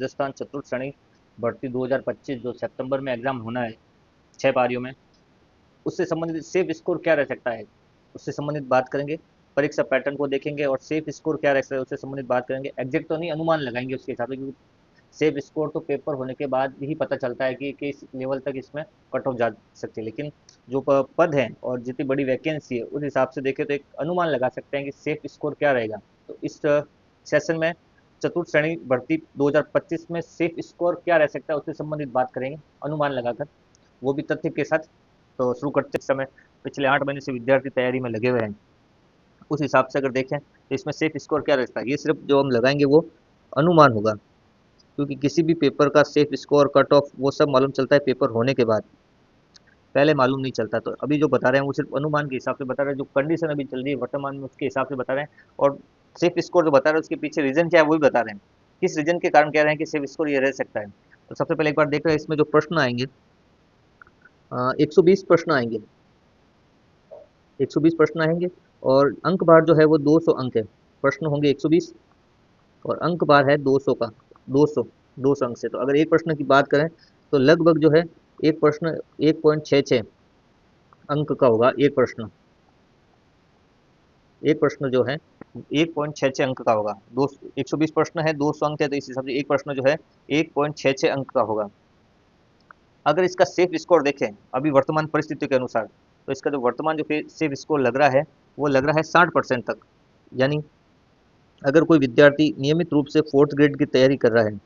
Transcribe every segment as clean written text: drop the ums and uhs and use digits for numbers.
राजस्थान चतुर्थ श्रेणी भर्ती 2025 जो सितंबर में एग्जाम होना है 6 पारियों में, उससे संबंधित सेफ स्कोर क्या रह सकता है, उससे संबंधित बात करेंगे। परीक्षा पैटर्न को देखेंगे और सेफ स्कोर क्या रह सकता है उससे संबंधित बात करेंगे। एग्जैक्ट तो नहीं, अनुमान लगाएंगे उसके हिसाब से, क्योंकि सेफ स्कोर तो पेपर होने के बाद ही पता चलता है कि किस लेवल तक इसमें कट ऑफ जा सकती है, लेकिन जो पद है और जितनी बड़ी वैकेंसी है उस हिसाब से देखें तो एक अनुमान लगा सकते हैं कि सेफ स्कोर क्या रहेगा। तो इस सेशन में चतुर्थ श्रेणी भर्ती 2025 में सेफ स्कोर क्या रह सकता है उससे संबंधित बात करेंगे, अनुमान लगाकर, वो भी तथ्य के साथ। तो शुरू करते समय पिछले 8 महीने से विद्यार्थी तैयारी में लगे हुए हैं, उस हिसाब से अगर देखें तो इसमें सेफ स्कोर क्या रहता है, ये सिर्फ जो हम लगाएंगे वो अनुमान होगा, क्योंकि किसी भी पेपर का सेफ स्कोर कट ऑफ वो सब मालूम चलता है पेपर होने के बाद, पहले मालूम नहीं चलता। तो अभी जो बता रहे हैं वो सिर्फ अनुमान के हिसाब से बता रहे हैं, जो कंडीशन अभी चल रही है वर्तमान में उसके हिसाब से बता रहे हैं। और सेफ स्कोर जो बता रहे हैं उसके पीछे रीजन क्या है वो भी बता रहे हैं, किस रीजन के कारण कह रहे हैं कि सेफ स्कोर ये रह सकता है। तो सबसे पहले एक बार देख रहे हैं इसमें जो प्रश्न आएंगे, 120 प्रश्न आएंगे, 120 प्रश्न आएंगे। और अंक बार जो है वो 200 अंक है। प्रश्न होंगे 120 और अंक बार है 200 का, 200 200 अंक से। तो अगर एक प्रश्न की बात करें तो लगभग जो है एक प्रश्न 1.66 अंक का होगा। एक प्रश्न जो है 1.66 अंक का होगा। दो 120 प्रश्न है, 200 अंक है, तो इस हिसाब से एक प्रश्न जो है 1.66 अंक का होगा। अगर इसका सेफ स्कोर देखें अभी वर्तमान परिस्थितियों के अनुसार, तो इसका जो वर्तमान जो सेफ स्कोर लग रहा है वो लग रहा है 60% तक। यानी अगर कोई विद्यार्थी नियमित रूप से फोर्थ ग्रेड की तैयारी कर रहा है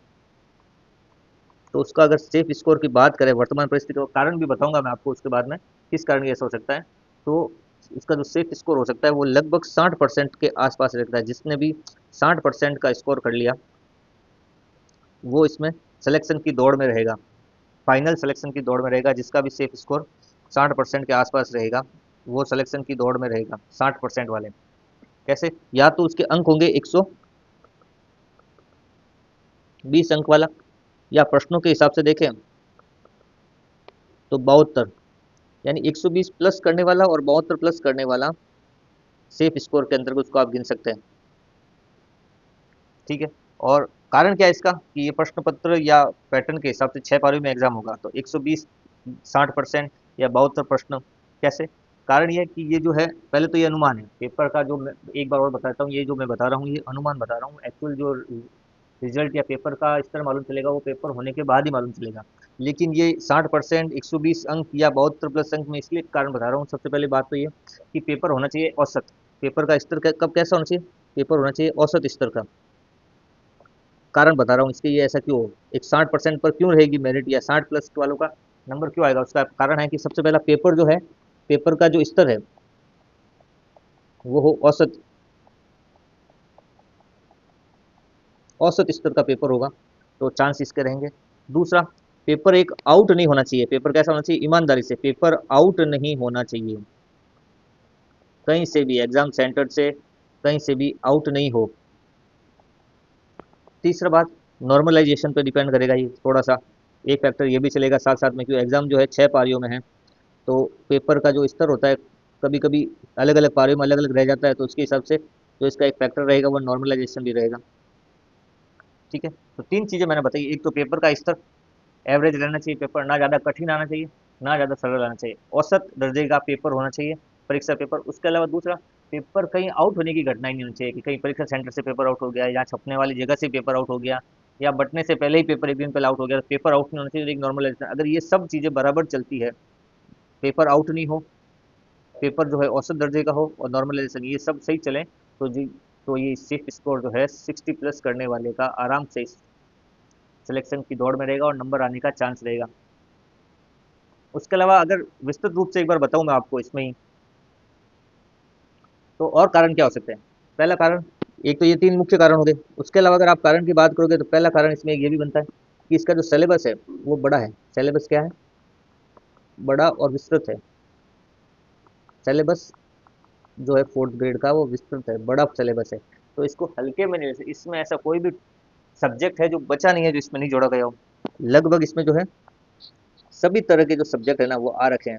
तो उसका अगर सेफ स्कोर की बात करें वर्तमान परिस्थिति का, कारण भी बताऊंगा मैं आपको उसके बाद में किस कारण ये ऐसा हो सकता है, तो इसका जो सेफ स्कोर हो सकता है वो लगभग 60% के आसपास रहता है। जिसने भी 60% का स्कोर कर लिया वो इसमें सिलेक्शन की दौड़ में रहेगा, फाइनल सिलेक्शन की दौड़ में रहेगा। जिसका भी सेफ स्कोर 60% के आसपास रहेगा वो सिलेक्शन की दौड़ में रहेगा। 60% वाले कैसे, या तो उसके अंक होंगे 120 अंक वाला, या प्रश्नों के हिसाब से देखें तो 72, यानी 120 प्लस करने वाला और 72 प्लस करने वाला सेफ स्कोर के अंतर्गत उसको आप गिन सकते हैं। ठीक है, और कारण क्या है इसका कि ये प्रश्न पत्र या पैटर्न के हिसाब से 6 पारियों में एग्जाम होगा, तो 120 60% या 72 प्रश्न कैसे। कारण ये है कि ये जो है पहले तो ये अनुमान है पेपर का, जो मैं एक बार और बताता हूँ, ये जो मैं बता रहा हूँ ये अनुमान बता रहा हूँ। एक्चुअल जो रिजल्ट या पेपर का स्तर मालूम चलेगा वो पेपर होने के बाद ही मालूम चलेगा। लेकिन ये 60%, 120 अंक या 72 प्लस अंक में इसलिए कारण बता रहा हूँ। सबसे पहली बात तो ये कि पेपर होना चाहिए औसत, पेपर का स्तर कब कैसा होना चाहिए, पेपर होना चाहिए औसत स्तर का। कारण बता रहा हूँ इसके, ये ऐसा क्यों हो, एक 60% पर क्यों रहेगी मेरिट, या 60 प्लस वालों का नंबर क्यों आएगा, उसका कारण है कि सबसे पहला पेपर जो है, पेपर का जो स्तर है वो हो औसत, औसत स्तर का पेपर होगा, तो चांस इसके रहेंगे। दूसरा, पेपर एक आउट नहीं होना चाहिए, पेपर कैसा होना चाहिए, ईमानदारी से पेपर आउट नहीं होना चाहिए, कहीं से भी एग्जाम सेंटर से कहीं से भी आउट नहीं हो। तीसरा बात, नॉर्मलाइजेशन पे डिपेंड करेगा ये थोड़ा सा, एक फैक्टर ये भी चलेगा साथ साथ में, क्योंकि एग्जाम जो है 6 पारियों में है, तो पेपर का जो स्तर होता है कभी कभी अलग अलग पारियों में अलग अलग रह जाता है, तो उसके हिसाब से जो इसका एक फैक्टर रहेगा वो नॉर्मलाइजेशन भी रहेगा। ठीक है, तो तीन चीज़ें मैंने बताई, एक तो पेपर का स्तर एवरेज रहना चाहिए, पेपर ना ज़्यादा कठिन आना चाहिए ना ज़्यादा सरल आना चाहिए, औसत दर्जे का पेपर होना चाहिए परीक्षा पेपर। उसके अलावा दूसरा, पेपर कहीं आउट होने की घटना ही नहीं होनी चाहिए कि कहीं परीक्षा सेंटर से पेपर आउट हो गया या छपने वाली जगह से पेपर आउट हो गया या बटने से पहले ही पेपर एक दिन पहले आउट हो गया, तो पेपर आउट नहीं होना चाहिए, एक नॉर्मल। अगर ये सब चीज़ें बराबर चलती है, पेपर आउट नहीं हो, पेपर जो है औसत दर्जे का हो और नॉर्मलाइजेशन ये सब सही चले, तो जी, तो ये सेफ स्कोर जो है 60 प्लस करने वाले का आराम से सिलेक्शन की दौड़ में रहेगा और नंबर आने का चांस रहेगा। उसके अलावा अगर विस्तृत रूप से एक बार बताऊं मैं आपको इसमें ही, तो और कारण क्या हो सकते हैं। पहला कारण, एक तो ये तीन मुख्य कारण हो गए। उसके अलावा अगर आप कारण की बात करोगे तो पहला कारण इसमें ये भी बनता है कि इसका जो सिलेबस है वो बड़ा है। सिलेबस क्या है, बड़ा और विस्तृत है। सिलेबस जो है फोर्थ ग्रेड का वो विस्तृत है, बड़ा सिलेबस है, तो इसको हल्के में नहीं ले सकते। इसमें ऐसा कोई भी सब्जेक्ट है जो बचा नहीं है जो इसमें नहीं जोड़ा गया हो। लगभग इसमें जो है सभी तरह के जो सब्जेक्ट है ना वो आ रखे हैं,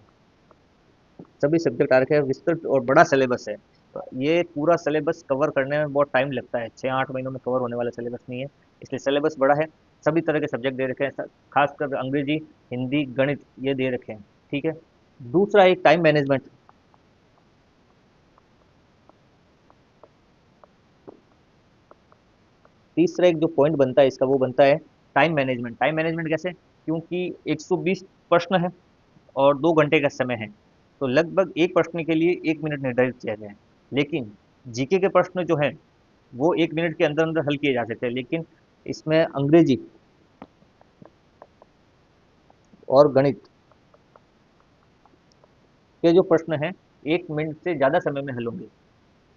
सभी सब्जेक्ट आ रखे हैं, विस्तृत और बड़ा सिलेबस है। तो ये पूरा सिलेबस कवर करने में बहुत टाइम लगता है, 6-8 महीनों में कवर होने वाला सिलेबस नहीं है, इसलिए सिलेबस बड़ा है। सभी तरह के सब्जेक्ट दे रखे हैं, खासकर अंग्रेजी, हिंदी, गणित ये दे रखे हैं। ठीक है। दूसरा एक टाइम मैनेजमेंट। तीसरा एक जो पॉइंट बनता है इसका वो बनता है टाइम मैनेजमेंट। टाइम मैनेजमेंट कैसे? क्योंकि 120 प्रश्न है और 2 घंटे का समय है, तो लगभग एक प्रश्न के लिए 1 मिनट निर्धारित किया गया है। लेकिन जीके के प्रश्न जो है वो 1 मिनट के अंदर अंदर हल किए जा सकते हैं, लेकिन इसमें अंग्रेजी और गणित के जो प्रश्न हैं 1 मिनट से ज़्यादा समय में हल होंगे।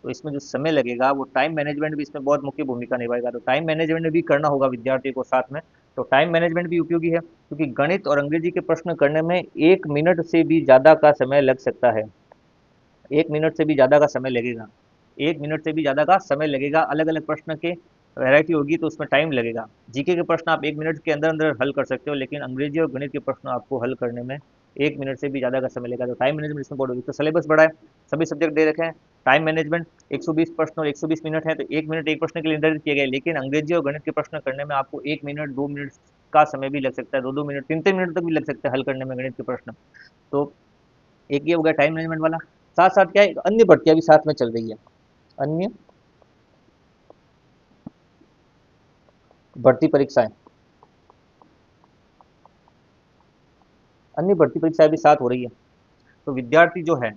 तो इसमें जो समय लगेगा वो टाइम मैनेजमेंट भी इसमें बहुत मुख्य भूमिका निभाएगा। तो टाइम मैनेजमेंट भी करना होगा विद्यार्थी को साथ में। तो टाइम मैनेजमेंट भी उपयोगी है, क्योंकि गणित और अंग्रेजी के प्रश्न करने में 1 मिनट से भी ज़्यादा का समय लग सकता है। 1 मिनट से भी ज़्यादा का समय लगेगा। 1 मिनट से भी ज़्यादा का समय लगेगा। अलग अलग प्रश्न के वैरायटी होगी तो उसमें टाइम लगेगा। जीके के प्रश्न आप 1 मिनट के अंदर अंदर हल कर सकते हो, लेकिन अंग्रेजी और गणित के प्रश्न आपको हल करने में 1 मिनट से भी ज़्यादा का समय लगेगा। तो टाइम मैनेजमेंट इसमें बहुत होगी। तो सिलेबस बड़ा है, सभी सब्जेक्ट दे रखे हैं। टाइम मैनेजमेंट 120 प्रश्न और 120 मिनट है, तो 1 मिनट एक प्रश्न के लिए निर्धारित किए गए। लेकिन अंग्रेजी और गणित के प्रश्न करने में आपको 1 मिनट 2 मिनट का समय भी लग सकता है, 2-2 मिनट 3-3 मिनट तक भी लग सकता है हल करने में गणित के प्रश्न। तो एक ये हो गया टाइम मैनेजमेंट वाला। साथ साथ क्या है, अन्य भर्तियां भी साथ में चल रही है। अन्य भर्ती परीक्षाएं, अन्य भर्ती परीक्षाएं भी साथ हो रही है। तो विद्यार्थी जो है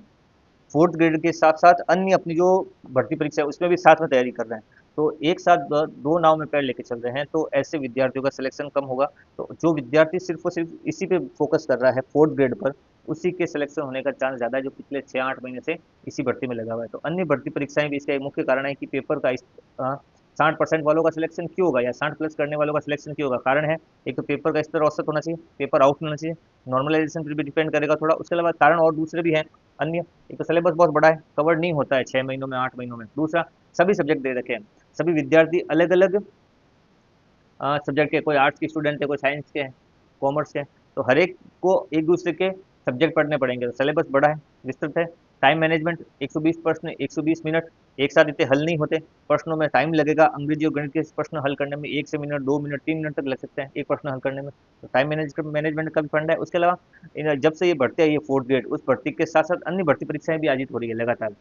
फोर्थ ग्रेड के साथ साथ अन्य अपनी जो भर्ती परीक्षा है उसमें भी साथ में तैयारी कर रहे हैं। तो एक साथ दो नाव में पैर लेके चल रहे हैं, तो ऐसे विद्यार्थियों का सिलेक्शन कम होगा। तो जो विद्यार्थी सिर्फ और सिर्फ इसी पे फोकस कर रहा है फोर्थ ग्रेड पर, उसी के सिलेक्शन होने का चांस ज़्यादा है, जो पिछले 6-8 महीने से इसी भर्ती में लगा हुआ है। तो अन्य भर्ती परीक्षाएं भी इसका एक मुख्य कारण है कि पेपर का 60% वालों का सिलेक्शन क्यों होगा, या 60+ करने वालों का सिलेक्शन क्यों होगा। कारण है, एक तो पेपर का स्तर औसत होना चाहिए, पेपर आउट होना चाहिए, नॉर्मलाइजेशन पर भी डिपेंड करेगा थोड़ा। उसके अलावा कारण और दूसरे भी हैं अन्य। एक तो सिलेबस बहुत बड़ा है, कवर नहीं होता है 6 महीनों में, 8 महीनों में। दूसरा, सभी सब्जेक्ट दे रखे हैं, सभी विद्यार्थी अलग अलग सब्जेक्ट के, कोई आर्ट्स के स्टूडेंट है, कोई साइंस के हैं, कॉमर्स के हैं, तो हर एक को एक दूसरे के सब्जेक्ट पढ़ने पड़ेंगे। तो सिलेबस बड़ा है, विस्तृत है। टाइम मैनेजमेंट 120 प्रश्न 120 मिनट, एक साथ इतने हल नहीं होते, प्रश्नों में टाइम लगेगा। अंग्रेजी और गणित के प्रश्न हल करने में 1 से मिनट 2 मिनट 3 मिनट तक लग सकते हैं एक प्रश्न हल करने में। तो टाइम मैनेजमेंट का भी फंड है। उसके अलावा जब से ये भर्ती आई है फोर्थ ग्रेड, उस भर्ती के साथ साथ अन्य भर्ती परीक्षाएं भी आयोजित हो रही है लगातार।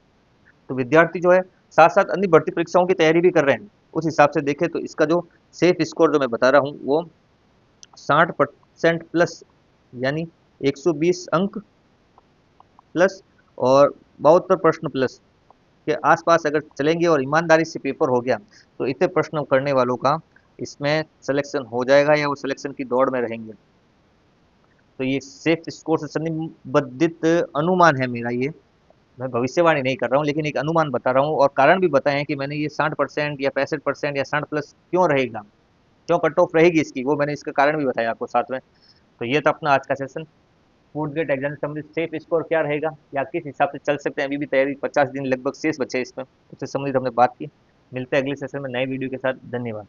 तो विद्यार्थी जो है साथ साथ अन्य भर्ती परीक्षाओं की तैयारी भी कर रहे हैं। उस हिसाब से देखें तो इसका जो सेफ स्कोर जो मैं बता रहा हूँ वो 60% प्लस, यानी 120 अंक प्लस और 72 प्रश्न प्लस के आसपास अगर चलेंगे और ईमानदारी से पेपर हो गया, तो इतने प्रश्न करने वालों का इसमें सिलेक्शन हो जाएगा, या वो सिलेक्शन की दौड़ में रहेंगे। तो ये सेफ स्कोर से संबंधित अनुमान है मेरा ये। मैं भविष्यवाणी नहीं कर रहा हूँ, लेकिन एक अनुमान बता रहा हूँ, और कारण भी बताए हैं कि मैंने ये 60% या 65% या 60+ क्यों रहेगा, क्यों कट ऑफ रहेगी इसकी, वो मैंने इसका कारण भी बताया आपको साथ में। तो ये था अपना आज का सेशन। फूड गेट एग्जाम से संबंधित सेफ स्कोर क्या रहेगा, या किस हिसाब से चल सकते हैं, अभी भी तैयारी 50 दिन लगभग शेष बचे हैं इसमें, उससे संबंधित हमने बात की। मिलते हैं अगले सेशन में नए वीडियो के साथ। धन्यवाद।